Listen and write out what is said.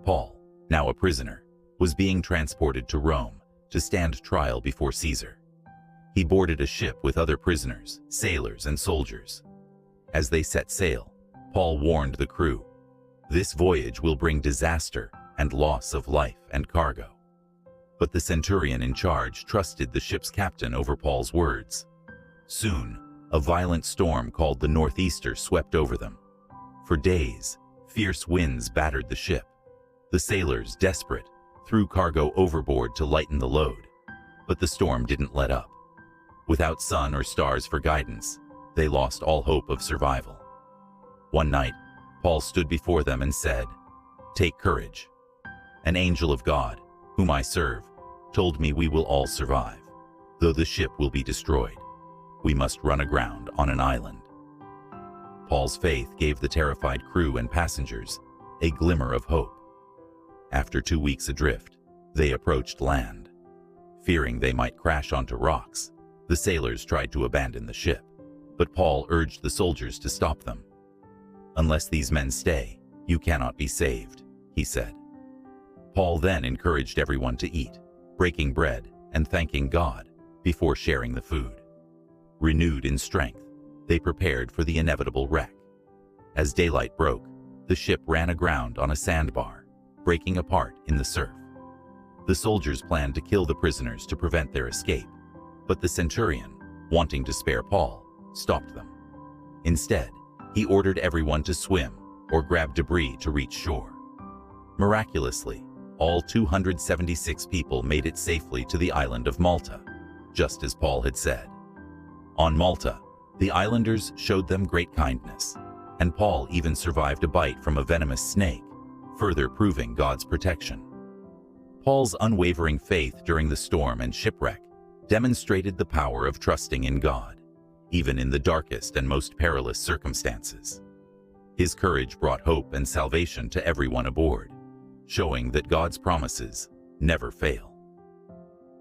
Paul, now a prisoner, was being transported to Rome to stand trial before Caesar. He boarded a ship with other prisoners, sailors, and soldiers. As they set sail, Paul warned the crew, "This voyage will bring disaster and loss of life and cargo." But the centurion in charge trusted the ship's captain over Paul's words. Soon, a violent storm called the Northeaster swept over them. For days, fierce winds battered the ship. The sailors, desperate, threw cargo overboard to lighten the load. But the storm didn't let up. Without sun or stars for guidance, they lost all hope of survival. One night, Paul stood before them and said, "Take courage. An angel of God, whom I serve, told me we will all survive. Though the ship will be destroyed, we must run aground on an island." Paul's faith gave the terrified crew and passengers a glimmer of hope. After 2 weeks adrift, they approached land. Fearing they might crash onto rocks, the sailors tried to abandon the ship, but Paul urged the soldiers to stop them. "Unless these men stay, you cannot be saved," he said. Paul then encouraged everyone to eat, breaking bread and thanking God before sharing the food. Renewed in strength, they prepared for the inevitable wreck. As daylight broke, the ship ran aground on a sandbar, breaking apart in the surf. The soldiers planned to kill the prisoners to prevent their escape, but the centurion, wanting to spare Paul, stopped them. Instead, he ordered everyone to swim or grab debris to reach shore. Miraculously, all 276 people made it safely to the island of Malta, just as Paul had said. On Malta, the islanders showed them great kindness, and Paul even survived a bite from a venomous snake, further proving God's protection. Paul's unwavering faith during the storm and shipwreck demonstrated the power of trusting in God, even in the darkest and most perilous circumstances. His courage brought hope and salvation to everyone aboard, showing that God's promises never fail.